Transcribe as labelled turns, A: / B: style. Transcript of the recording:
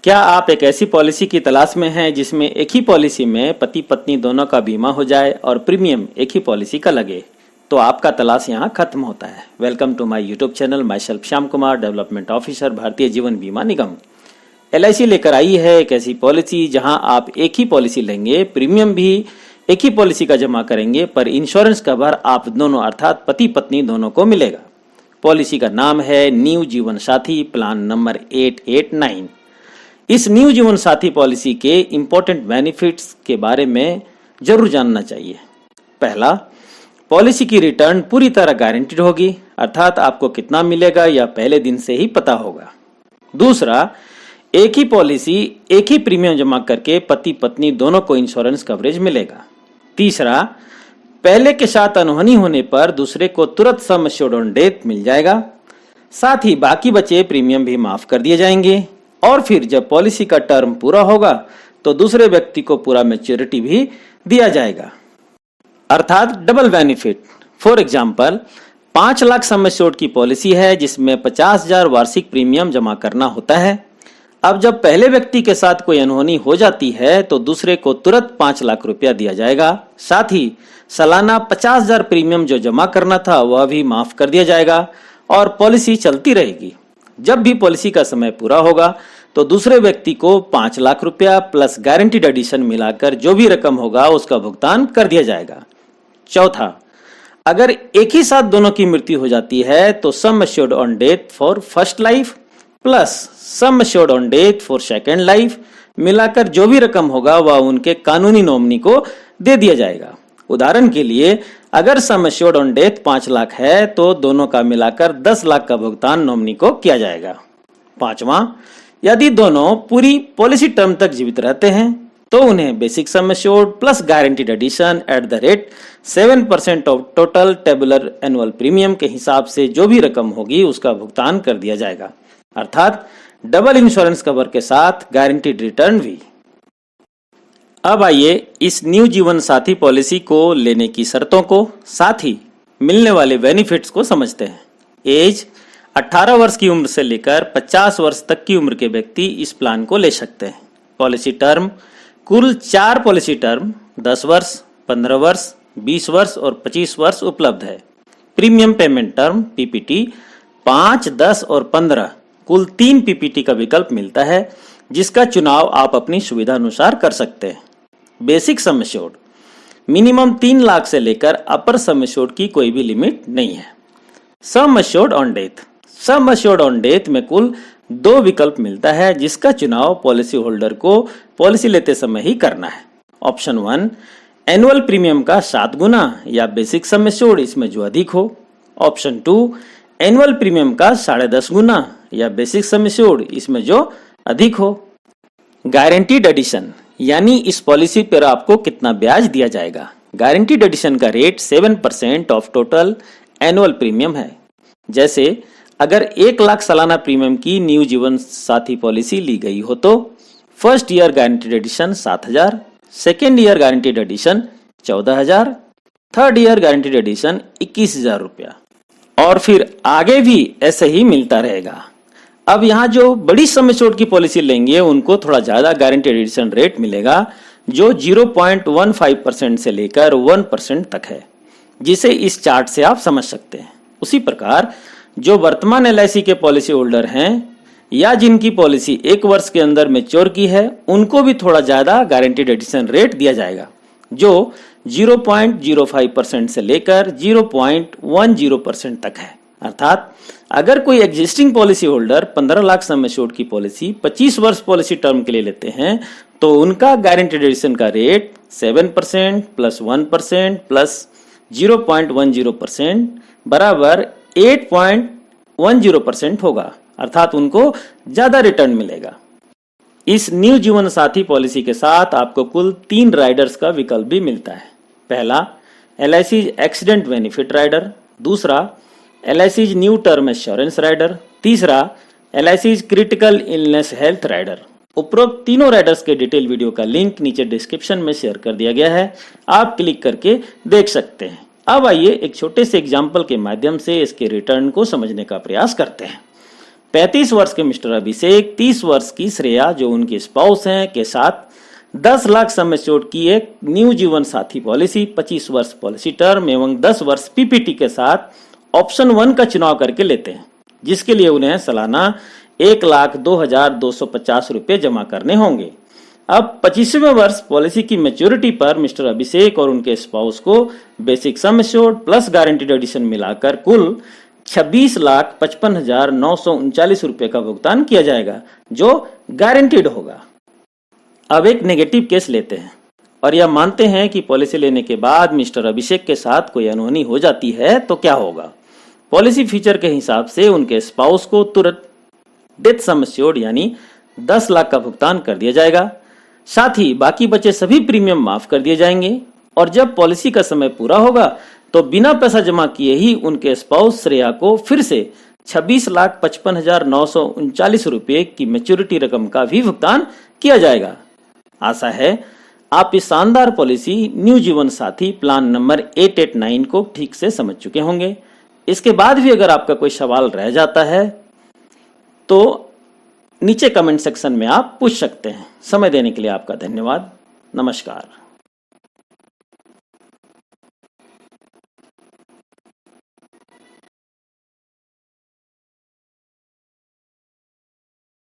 A: क्या आप एक ऐसी पॉलिसी की तलाश में हैं जिसमें एक ही पॉलिसी में पति पत्नी दोनों का बीमा हो जाए और प्रीमियम एक ही पॉलिसी का लगे? तो आपका तलाश यहाँ खत्म होता है। Welcome to my YouTube channel. Myself Shyam Kumar, development officer, Bharatiya Jeevan बीमा निगम। LIC लेकर आई है एक ऐसी पॉलिसी जहां आप एक ही पॉलिसी लेंगे, प्रीमियम भी एक ही पॉलिसी का जमा करेंगे, पर इंश्योरेंस कवर आप दोनों अर्थात पति पत्नी दोनों को मिलेगा। पॉलिसी का नाम है न्यू जीवन साथी प्लान नंबर 889। इस न्यू जीवन साथी पॉलिसी के इंपॉर्टेंट बेनिफिट्स के बारे में जरूर जानना चाहिए। पहला, पॉलिसी की रिटर्न पूरी तरह गारंटीड होगी, अर्थात आपको कितना मिलेगा यह पहले दिन से ही पता होगा। दूसरा, एक ही पॉलिसी एक ही प्रीमियम जमा करके पति पत्नी दोनों को इंश्योरेंस कवरेज मिलेगा। तीसरा, पहले के साथ अनहोनी होने पर दूसरे को तुरंत सम एश्योर्ड ऑन डेथ मिल जाएगा। साथ ही बाकी बचे प्रीमियम भी माफ कर दिए जाएंगे और फिर जब पॉलिसी का टर्म पूरा होगा तो दूसरे व्यक्ति को पूरा मैच्योरिटी भी दिया जाएगा, अर्थात double benefit. For example, 5 lakh sum assured की पॉलिसी है जिसमें 50,000 वार्षिक प्रीमियम जमा करना होता है। अब जब पहले व्यक्ति के साथ कोई अनहोनी हो जाती है तो दूसरे को तुरंत 5 लाख रुपया दिया जाएगा। साथ ही सालाना 50,000 प्रीमियम जो जमा करना था वह भी माफ कर दिया जाएगा और पॉलिसी चलती रहेगी। जब भी पॉलिसी का समय पूरा होगा तो दूसरे व्यक्ति को 5 लाख रुपया प्लस गारंटीड एडिशन मिलाकर जो भी रकम होगा उसका भुगतान कर दिया जाएगा। चौथा, अगर एक ही साथ दोनों की मृत्यु हो जाती है तो sum assured on death for first life plus sum assured on death for second life मिलाकर जो भी रकम होगा वह उनके कानूनी नॉमिनी को दे दिया जाएगा। उदाहरण के लिए, अगर sum assured on death 5 lakh है तो दोनों का मिलाकर 10 लाख का भुगतान नॉमिनी को किया जाएगा। पांचवा, यदि दोनों पूरी पॉलिसी टर्म तक जीवित रहते हैं तो उन्हें basic sum assured plus guaranteed addition at the rate 7% of total tabular annual premium के हिसाब से जो भी रकम होगी उसका भुगतान कर दिया जाएगा, अर्थात डबल इंश्योरेंस कवर के साथ गारंटीड रिटर्न भी। अब आइए इस न्यू जीवन साथी पॉलिसी को लेने की शर्तों को साथ ही मिलने वाले बेनिफिट्स को समझते हैं। एज 18 वर्ष की उम्र से लेकर 50 वर्ष तक की उम्र के व्यक्ति इस प्लान को ले सकते हैं। पॉलिसी टर्म, कुल 4 पॉलिसी टर्म 10 वर्ष, 15 वर्ष, 20 वर्ष और 25 वर्ष उपलब्ध है। प्रीमियम पेमेंट टर्म PPT 5, 10 और 15 कुल 3 PPT का विकल्प मिलता है जिसका चुनाव आप अपनी सुविधा अनुसार कर सकते हैं। Basic sum assured, minimum 3 lakh से लेकर अपर सम एश्योर्ड की कोई भी लिमिट नहीं है। Sum assured on death, sum assured on death में कुल 2 विकल्प मिलता है जिसका चुनाव पॉलिसी होल्डर को पॉलिसी लेते समय ही करना है। ऑप्शन 1, एनुअल प्रीमियम का 7 गुना या बेसिक सम एश्योर्ड इसमें जो अधिक हो। ऑप्शन 2, एनुअल प्रीमियम का 10.5 गुना या बेसिक सम एश्योर्ड इसमें जो अधिक हो। गारंटीड एडिशन, यानी इस पॉलिसी पर आपको कितना ब्याज दिया जाएगा। गारंटीड एडिशन का rate 7% of total annual premium है। जैसे अगर 1 लाख सालाना प्रीमियम की न्यू जीवन साथी पॉलिसी ली गई हो तो first year guaranteed addition 7,000, second year guaranteed addition 14,000, third year guaranteed addition 21,000 रुपया और फिर आगे भी ऐसे ही मिलता रहेगा। अब यहाँ जो बड़ी सम एश्योर्ड की पॉलिसी लेंगे उनको थोड़ा ज्यादा गारंटीड एडिशन रेट मिलेगा जो 0.15% से लेकर 1% तक है, जिसे इस चार्ट से आप समझ सकते हैं। उसी प्रकार जो वर्तमान LIC के पॉलिसी होल्डर हैं या जिनकी पॉलिसी 1 वर्ष के अंदर मैच्योर की है उनको भी थोड़ा ज्यादा गारंटीड एडिशन रेट दिया जाएगा जो 0.05% से लेकर 0.10% तक है। अर्थात अगर कोई existing policy holder 15 lakh sum assured की पॉलिसी 25 वर्ष पॉलिसी टर्म के लिए लेते हैं तो उनका गारंटीड एडिशन का रेट 7% प्लस 1% प्लस 0.10% बराबर 8.10% होगा, अर्थात उनको ज्यादा रिटर्न मिलेगा। इस न्यू जीवन साथी पॉलिसी के साथ आपको कुल 3 राइडर्स का विकल्प भी मिलता है। पहला, LIC एक्सीडेंट बेनिफिट राइडर। दूसरा, LIC new term assurance rider. तीसरा, LIC critical illness health rider. उपरोक्त तीनों राइडर्स के डिटेल वीडियो का लिंक नीचे डिस्क्रिप्शन में शेयर कर दिया गया है, आप क्लिक करके देख सकते हैं। अब आइए एक छोटे से एग्जाम्पल के माध्यम से इसके रिटर्न को समझने का प्रयास करते हैं। 35 वर्ष के मिस्टर अभिषेक, 30 वर्ष की श्रेया जो उनके स्पाउस हैं के साथ 10 लाख सम एश्योर्ड की एक न्यू जीवन साथी पॉलिसी, 25 वर्ष पॉलिसी टर्म एवं 10 वर्ष पीपीटी के साथ ऑप्शन 1 का चुनाव करके लेते हैं, जिसके लिए उन्हें सालाना 1,02,250 रुपये जमा करने होंगे। अब 25वें वर्ष पॉलिसी की मैच्योरिटी पर मिस्टर अभिषेक और उनके स्पाउस को basic sum assured plus guaranteed addition मिलाकर कुल 26,55,939 रुपये का भुगतान किया जाएगा, जो गारंटीड होगा। अब एक नेगेटिव केस लेते हैं और यह मानते हैं कि पॉलिसी लेने के बाद मिस्टर अभिषेक के साथ कोई अनहोनी हो जाती है तो क्या होगा। पॉलिसी फीचर के हिसाब से उनके स्पाउस को तुरंत डेथ सम एश्योर्ड यानी 10 लाख का भुगतान कर दिया जाएगा। साथ ही बाकी बचे सभी प्रीमियम माफ कर दिए जाएंगे और जब पॉलिसी का समय पूरा होगा तो बिना पैसा जमा किए ही उनके स्पाउस श्रेया को फिर से 26,55,939 रुपये की मैच्योरिटी रकम का भी भुगतान किया जाएगा। आशा है आप इस शानदार पॉलिसी न्यू जीवन साथी प्लान नंबर 889 को ठीक से समझ चुके होंगे। इसके बाद भी अगर आपका कोई सवाल रह जाता है तो नीचे कमेंट सेक्शन में आप पूछ सकते हैं। समय देने के लिए आपका धन्यवाद। नमस्कार।